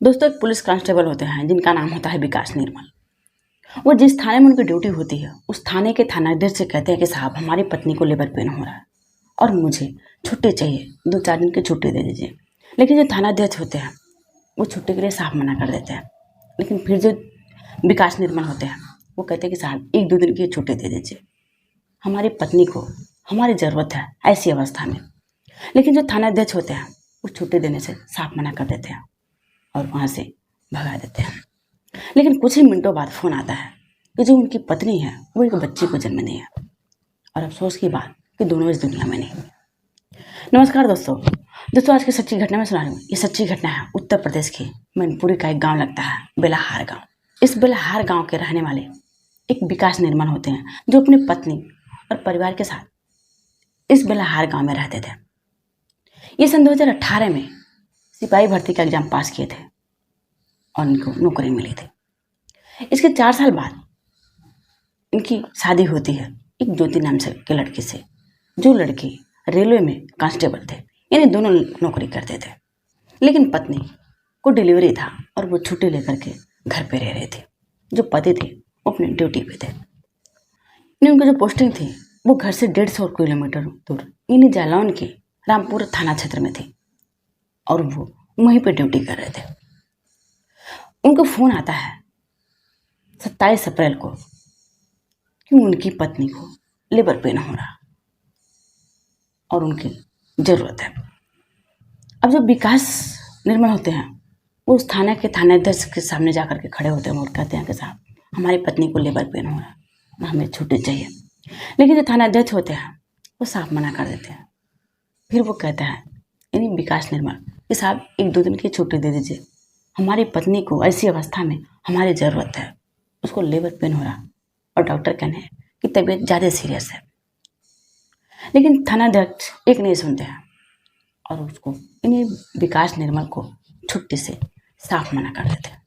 दोस्तों, एक police constable होते हैं जिनका नाम होता है विकास निर्मल। वो जिस थाने में उनकी ड्यूटी होती है उस थाने के थानाध्यक्ष से कहते हैं कि साहब, हमारी पत्नी को लेबर पेन हो रहा है और मुझे छुट्टी चाहिए, 2-4 दिन की छुट्टी दे दीजिए। लेकिन जो थानाध्यक्ष होते हैं वो छुट्टी के लिए साफ मना कर देते हैं। लेकिन फिर जो विकास निर्मल होते हैं वो कहते हैं कि साहब, 1-2 दिन की छुट्टी दे दीजिए, हमारी पत्नी को हमारी ज़रूरत है ऐसी अवस्था में। लेकिन जो थानाध्यक्ष होते हैं वो छुट्टी देने से साफ मना कर देते हैं और वहाँ से भगा देते हैं। लेकिन कुछ ही मिनटों बाद फ़ोन आता है कि जो उनकी पत्नी है वो एक बच्ची को जन्म दी है और अफसोस की बात कि दोनों इस दुनिया में नहीं है। नमस्कार दोस्तों, आज की सच्ची घटना में सुना रही हूँ। ये सच्ची घटना है उत्तर प्रदेश की मैनपुरी का एक गांव लगता है बेलाहार गांव। इस बेलाहार गांव के रहने वाले एक विकास निर्मल होते हैं जो अपनी पत्नी और परिवार के साथ इस बेलाहार गांव में रहते थे। ये सन 2018 में सिपाही भर्ती का एग्जाम पास किए थे और इनको नौकरी मिली थी। इसके 4 साल बाद इनकी शादी होती है एक ज्योति नाम से के लड़के से, जो लड़की रेलवे में कांस्टेबल थे। यानी दोनों नौकरी करते थे। लेकिन पत्नी को डिलीवरी था और वो छुट्टी लेकर के घर पे रह रहे थे। जो पति थे वो अपनी ड्यूटी पे थे। यानी उनकी जो पोस्टिंग थी वो घर से 150 किलोमीटर दूर यानी जालौन के रामपुर थाना क्षेत्र में थी और वो वहीं पे ड्यूटी कर रहे थे। उनको फ़ोन आता है 27 अप्रैल को कि उनकी पत्नी को लेबर पेन हो रहा और उनकी ज़रूरत है। अब जो विकास निर्मल होते हैं वो उस थाना के थानाध्यक्ष के सामने जाकर के खड़े होते हैं और कहते हैं कि साहब, हमारी पत्नी को लेबर पेन हो रहा है, हमें छुट्टी चाहिए। लेकिन जो थानाध्यक्ष होते हैं वो साफ मना कर देते हैं। फिर वो कहता है यानी विकास निर्मल कि साहब, 1-2 दिन की छुट्टी दे दीजिए, हमारी पत्नी को ऐसी अवस्था में हमारी ज़रूरत है, उसको लेबर पेन हो रहा और डॉक्टर कहने हैं कि तबीयत ज़्यादा सीरियस है। लेकिन थानाध्यक्ष एक नहीं सुनते हैं और उसको इन्हीं विकास निर्मल को छुट्टी से साफ मना कर देते हैं।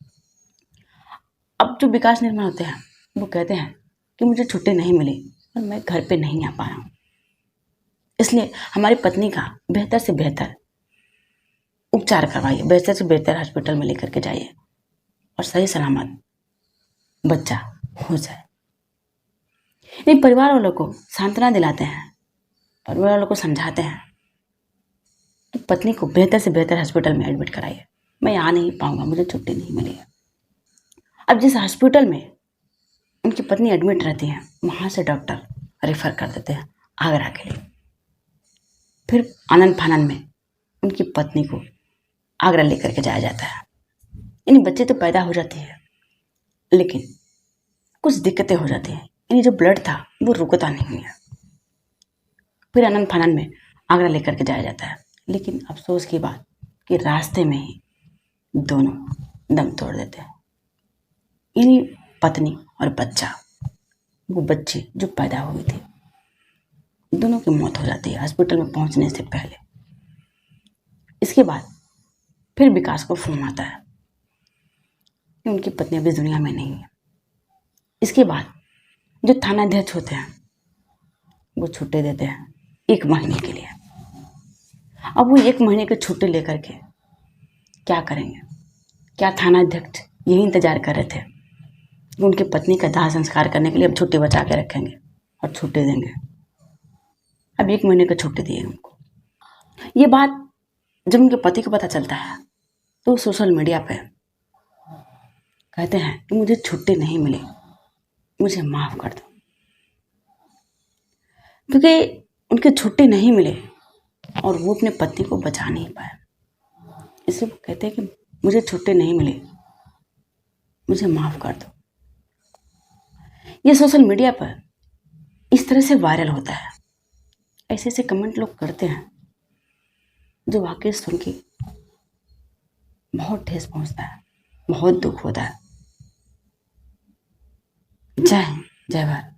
अब जो विकास निर्मल होते हैं वो कहते हैं कि मुझे छुट्टी नहीं मिली और मैं घर पे नहीं आ पा रहा हूँ, इसलिए हमारी पत्नी का बेहतर से बेहतर उपचार करवाइए, बेहतर से बेहतर हॉस्पिटल में लेकर के जाइए और सही सलामत बच्चा हो जाए। इन परिवार वालों को सांत्वना दिलाते हैं, परिवार वालों को समझाते हैं कि पत्नी को बेहतर से बेहतर हॉस्पिटल में एडमिट कराइए, मैं आ नहीं पाऊंगा, मुझे छुट्टी नहीं मिली है। अब जिस हॉस्पिटल में उनकी पत्नी एडमिट रहती है वहाँ से डॉक्टर रेफर कर देते हैं आगरा के लिए। फिर आनंद फानन में उनकी पत्नी को आगरा लेकर के जाया जाता है। यानी बच्चे तो पैदा हो जाती है लेकिन कुछ दिक्कतें हो जाती हैं, यानी जो ब्लड था वो रुकता नहीं है। फिर आनंद फानन में आगरा लेकर के जाया जाता है। लेकिन अफसोस की बात कि रास्ते में ही दोनों दम तोड़ देते हैं। यानी पत्नी और बच्चा, वो बच्ची जो पैदा हुई थी, दोनों की मौत हो जाती है हॉस्पिटल में पहुंचने से पहले। इसके बाद फिर विकास को फोन आता है कि उनकी पत्नी अभी दुनिया में नहीं है। इसके बाद जो थानाध्यक्ष होते हैं वो छुट्टी देते हैं 1 महीने के लिए। अब वो 1 महीने की छुट्टी लेकर के क्या करेंगे? क्या थानाध्यक्ष यही इंतजार कर रहे थे कि उनकी पत्नी का दाह संस्कार करने के लिए अब छुट्टी बचा के रखेंगे और छुट्टी देंगे? अब 1 महीने की छुट्टी दिए उनको। ये बात जब उनके पति को पता चलता है तो सोशल मीडिया पे कहते हैं कि मुझे छुट्टी नहीं मिली, मुझे माफ़ कर दो। क्योंकि उनकी छुट्टी नहीं मिली और वो अपने पति को बचा नहीं पाए, इसलिए वो कहते हैं कि मुझे छुट्टी नहीं मिली, मुझे माफ़ कर दो। ये सोशल मीडिया पर इस तरह से वायरल होता है, ऐसे ऐसे कमेंट लोग करते हैं जो वाकई सुन के बहुत ठेस पहुंचता है, बहुत दुख होता है। जय हिंद, जय भारत।